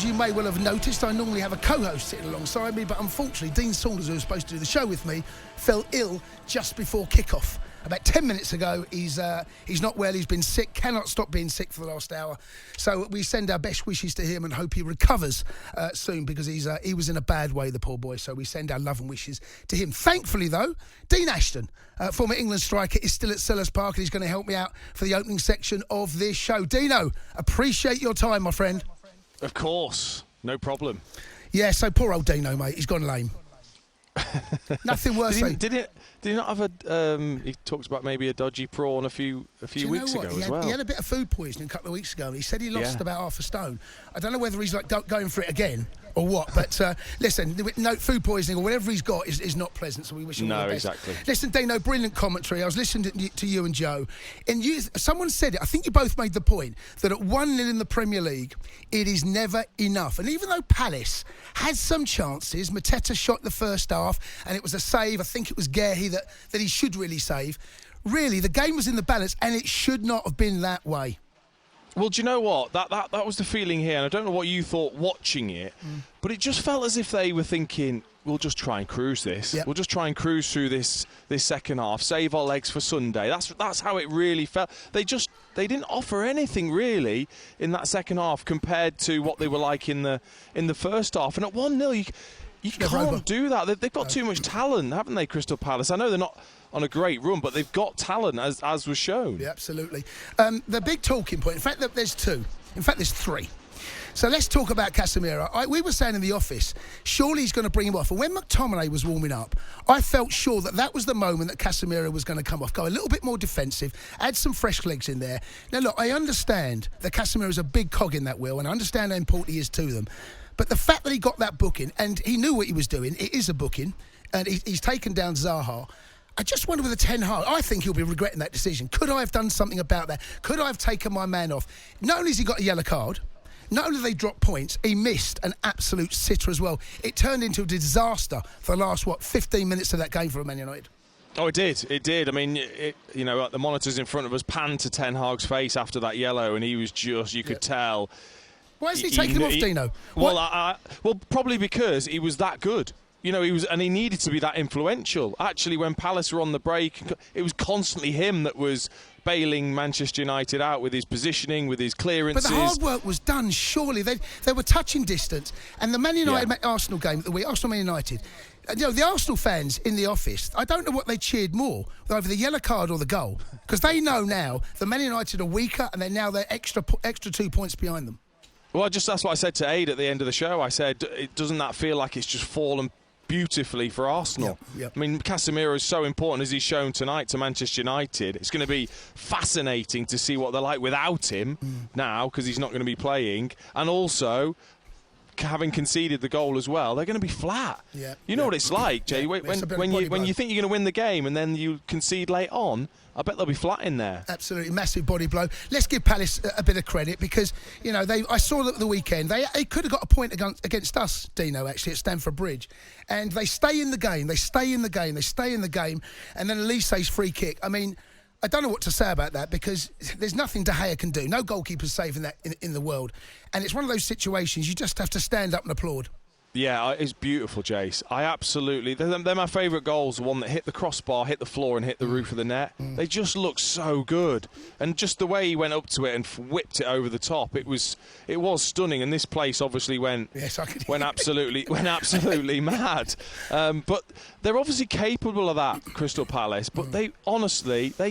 as you may well have noticed, I normally have a co-host sitting alongside me, but unfortunately, Dean Saunders, who was supposed to do the show with me, fell ill just before kick-off. About 10 minutes ago, he's not well, he's been sick, cannot stop being sick for the last hour. So we send our best wishes to him and hope he recovers soon, because he was in a bad way, the poor boy. So we send our love and wishes to him. Thankfully, though, Dean Ashton, former England striker, is still at Selhurst Park, and he's going to help me out for the opening section of this show. Dino, appreciate your time, my friend. Of course, no problem. Yeah, so poor old Dino, mate, he's gone lame. Nothing worse. Did he not have a? He talked about maybe a dodgy prawn a few weeks ago as well. He had a bit of food poisoning a couple of weeks ago, and he said he lost about half a stone. I don't know whether he's like going for it again or what, but listen, no, food poisoning or whatever he's got is not pleasant, so we wish him all the best. Exactly. Listen, Dino, brilliant commentary. I was listening to you and Joe, and someone said it, I think you both made the point, that at 1-0 in the Premier League, it is never enough. And even though Palace had some chances, Mateta shot the first half, and it was a save, I think it was Gehi that he should really save. Really, the game was in the balance, and it should not have been that way. Well, do you know what? That was the feeling here, and I don't know what you thought watching it, but it just felt as if they were thinking, we'll just try and cruise this. Yep. We'll just try and cruise through this second half, save our legs for Sunday. That's how it really felt. They didn't offer anything really in that second half compared to what they were like in the first half. And at 1-0, you can't do that. They've got too much talent, haven't they, Crystal Palace? I know they're not on a great run, but they've got talent, as was shown. Yeah, absolutely. The big talking point, in fact, there's two. In fact, there's three. So let's talk about Casemiro. We were saying in the office, surely he's going to bring him off. And when McTominay was warming up, I felt sure that was the moment that Casemiro was going to come off, go a little bit more defensive, add some fresh legs in there. Now, look, I understand that Casemiro is a big cog in that wheel, and I understand how important he is to them. But the fact that he got that booking, and he knew what he was doing, it is a booking, and he's taken down Zaha. I just wonder with a 10 hard, I think he'll be regretting that decision. Could I have done something about that? Could I have taken my man off? Not only has he got a yellow card, not only did they drop points, he missed an absolute sitter as well. It turned into a disaster for the last, 15 minutes of that game for Man United. Oh, it did. It did. I mean, the monitors in front of us panned to Ten Hag's face after that yellow, and he was just, you could tell. Why is he taking him off, Dino? Well, probably because he was that good. He needed to be that influential. Actually, when Palace were on the break, it was constantly him that was bailing Manchester United out with his positioning, with his clearances. But the hard work was done, surely. They were touching distance. And the Man United-Arsenal game of the week, Arsenal-Man United, the Arsenal fans in the office, I don't know what they cheered more, either the yellow card or the goal. Because they know now the Man United are weaker, and they're extra 2 points behind them. Well, that's what I said to Aid at the end of the show. I said, doesn't that feel like it's just fallen beautifully for Arsenal? Yep. I mean, Casemiro is so important, as he's shown tonight, to Manchester United. It's going to be fascinating to see what they're like without him now, because he's not going to be playing. And also, having conceded the goal as well, they're going to be flat. Yeah. You know what it's like, Jay, when you think you're going to win the game and then you concede late on, I bet they'll be flat in there. Absolutely, massive body blow. Let's give Palace a bit of credit, because I saw that the weekend they could have got a point against us, Dino, actually at Stamford Bridge, and they stay in the game, and then Olise's free kick. I mean, I don't know what to say about that, because there's nothing De Gea can do. No goalkeeper's saving that in the world, and it's one of those situations you just have to stand up and applaud. Yeah, it's beautiful, Jace. They're my favourite goals, the one that hit the crossbar, hit the floor and hit the roof of the net. They just look so good. And just the way he went up to it and whipped it over the top, it was stunning. And this place obviously went absolutely mad. But they're obviously capable of that, Crystal Palace. But they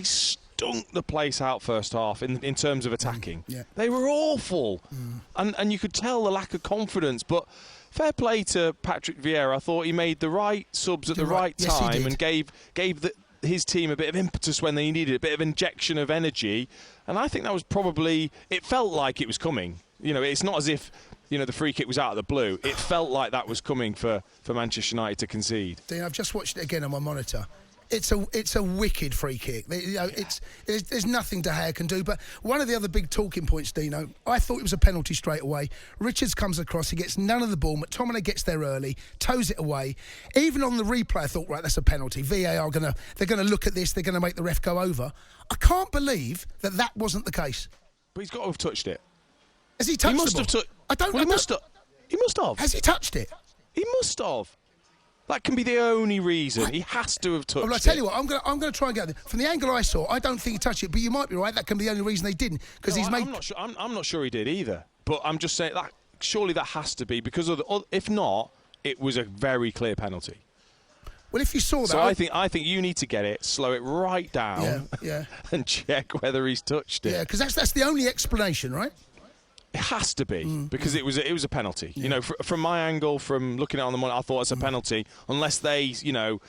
stunk the place out first half in terms of attacking. They wwere awful. And you could tell the lack of confidence. But fair play to Patrick Vieira. I thought he made the right subs at the right time and gave his team a bit of impetus when they needed it, a bit of injection of energy. And I think that was it felt like it was coming. It's not as if, the free kick was out of the blue. It felt like that was coming for Manchester United to concede. Dean, I've just watched it again on my monitor. It's a wicked free kick. There's nothing De Gea can do. But one of the other big talking points, Dino, I thought it was a penalty straight away. Richards comes across, he gets none of the ball. McTominay gets there early, toes it away. Even on the replay, I thought, right, that's a penalty. VAR they're gonna look at this. They're gonna make the ref go over. I can't believe that wasn't the case. But he's got to have touched it. Has he touched it? He must have touched. He must have. Has he touched it? He must have. That can be the only reason. He has to have touched it. Well, I tell you what, I'm going to try and get it. From the angle I saw, I don't think he touched it, but you might be right. That can be the only reason they didn't, because I'm not sure he did either. But I'm just saying that surely that has to be because of if not, it was a very clear penalty. Well, if you saw that, so I think you need to get it, slow it right down, and check whether he's touched it. Yeah, because that's the only explanation, right? It has to be because it was a penalty. Yeah. You know, from my angle, from looking at it on the monitor, I thought it's a penalty unless they, you know,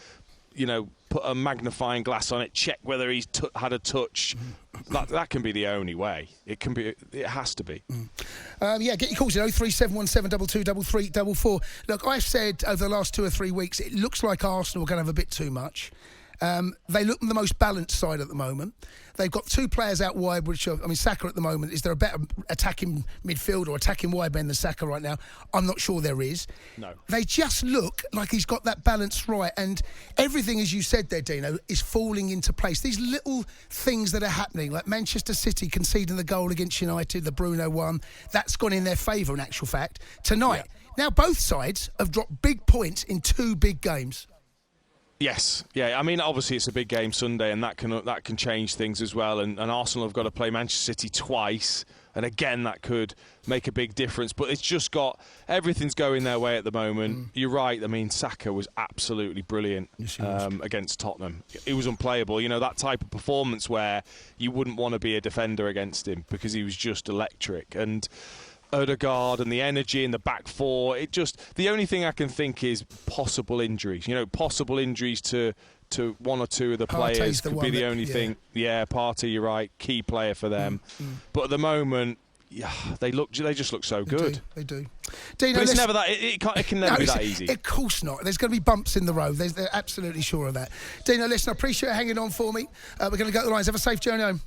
put a magnifying glass on it, check whether he's had a touch. That can be the only way. It has to be. Get your calls in 03717 223344. Look, I've said over the last 2 or 3 weeks, it looks like Arsenal are going to have a bit too much. They look the most balanced side at the moment. They've got 2 players out wide, Saka at the moment. Is there a better attacking midfield or attacking wide man than Saka right now? I'm not sure there is. No. They just look like he's got that balance right. And everything, as you said there, Dino, is falling into place. These little things that are happening, like Manchester City conceding the goal against United, the Bruno one, that's gone in their favour in actual fact. Tonight, now both sides have dropped big points in 2 big games. Yes, yeah. I mean, obviously it's a big game Sunday, and that can change things as well. And Arsenal have got to play Manchester City twice, and again that could make a big difference. But it's just got everything's going their way at the moment. You're right. I mean, Saka was absolutely brilliant against Tottenham. He was unplayable. You know, that type of performance where you wouldn't want to be a defender against him because he was just electric. And Odegaard and the energy in the back four. The only thing I can think is possible injuries. You know, possible injuries to 1 or 2 of the players could be the only thing. Yeah, Partey, you're right, key player for them. But at the moment, they just look so good. They do. Dino, but it's never that. It can never be that easy. Of course not. There's going to be bumps in the road. They're absolutely sure of that. Dino, listen, I appreciate you hanging on for me. We're going to go to the lines. Have a safe journey home.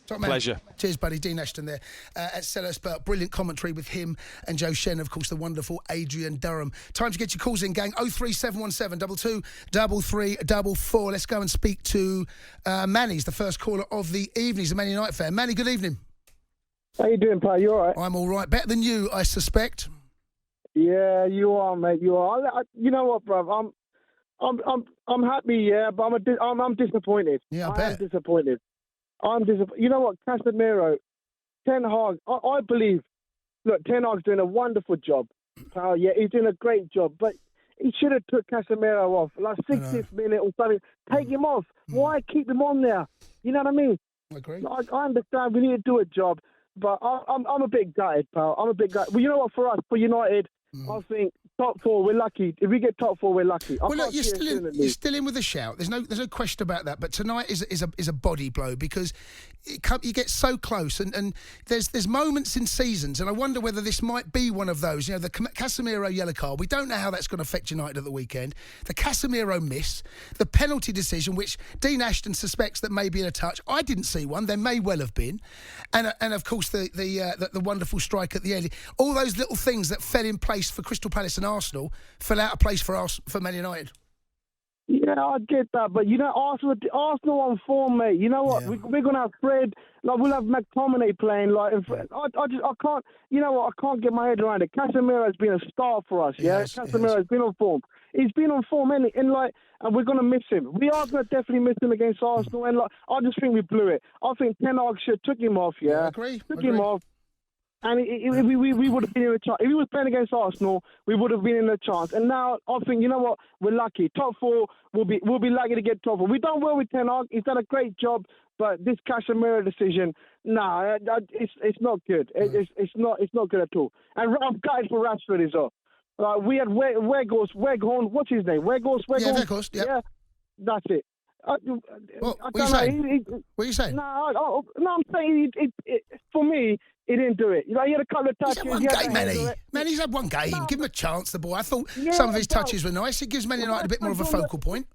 Top man. Pleasure. Cheers, buddy. Dean Ashton there at Selhurst Park. Brilliant commentary with him and Joe Shen, of course, the wonderful Adrian Durham. Time to get your calls in, gang. 03717 22 3344. Let's go and speak to Manny. He's the first caller of the evening. He's a Man United fan. Manny, good evening. How you doing, pal? You all right? I'm all right. Better than you, I suspect. Yeah, you are, mate. You are. You know what, bruv? I'm happy, yeah, but I'm disappointed. Yeah, I bet. I'm disappointed. You know what, Casemiro, Ten Hag, I believe, look, Ten Hag's doing a wonderful job, pal. Yeah, he's doing a great job, but he should have took Casemiro off, like 60th minute or something. Take him off. Why keep him on there? You know what I mean? I agree. I understand we need to do a job, but I'm a bit gutted, pal. I'm a bit gutted. Well, you know what, for us, for United, I think top 4, we're lucky. If we get top 4, we're lucky. Well, look, you're still in with a shout. There's no question about that. But tonight is a body blow because you get so close, and there's moments in seasons, and I wonder whether this might be one of those. You know, the Casemiro yellow card. We don't know how that's going to affect United at the weekend. The Casemiro miss, the penalty decision, which Dean Ashton suspects that may be in a touch. I didn't see one. There may well have been, and of course the wonderful strike at the end. All those little things that fell in place for Crystal Palace and Arsenal fell out of place for Man United. Yeah, I get that, but you know, Arsenal on form, mate. You know what? Yeah. We're gonna have Fred. Like we'll have McTominay playing. Like I can't. You know what? I can't get my head around it. Casemiro has been a star for us. Yeah, Casemiro has been on form. He's been on form, and we're gonna miss him. We are gonna definitely miss him against Arsenal, and I just think we blew it. I think Ten Hag should have took him off. Yeah, I agree. Took him off. And we would have been in a chance. If he was playing against Arsenal, we would have been in a chance. And now I think, you know what, we're lucky. Top 4, we'll be lucky to get top 4. We've done well with Ten Hag. He's done a great job. But this Casemiro decision, it's not good. It's not good at all. And I'm gutted for Rashford as well. We had Weghorn. What's his name? Weghorn. Yeah, Weghorn. Yep. Yeah, that's it. What are you saying? What are you saying? No, I'm saying for me, he didn't do it. You know, he had a couple of touches. He's had one game, Manny. Man, he's had one game. Give him a chance, the boy. I thought some of his touches were nice. It gives Man United a bit more of a focal point.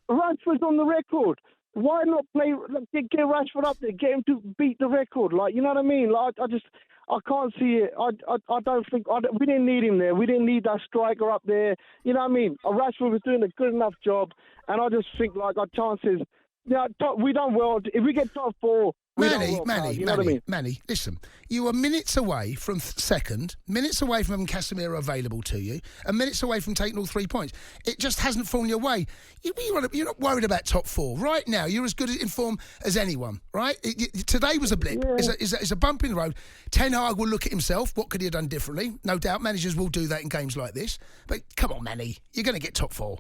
Rashford's on the record. Why not get Rashford up there, get him to beat the record? Like, you know what I mean? Like, I can't see it. I don't think we didn't need him there. We didn't need that striker up there. You know what I mean? Rashford was doing a good enough job, and I just think like our chances. Yeah, we done well. If we get top 4, Manny, listen. You are minutes away from second, minutes away from having Casemiro available to you, and minutes away from taking all 3 points. It just hasn't fallen your way. You're not worried about top four. Right now, you're as good in form as anyone, right? Today was a blip. Yeah. It's a bump in the road. Ten Hag will look at himself. What could he have done differently? No doubt managers will do that in games like this. But come on, Manny. You're going to get top four.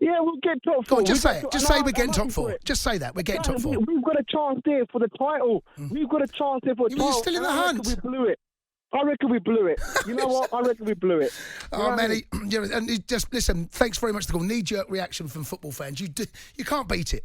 Yeah, we'll get top four. Go on, just say it. Just say we're getting top four. Just say that. We're getting top four. We've got a chance there for the title. We've got a chance there for the title. You're still in the hunt. We blew it. I reckon we blew it. You know what? I reckon we blew it. Manny, and just listen. Thanks very much for the call. Knee-jerk reaction from football fans. You can't beat it.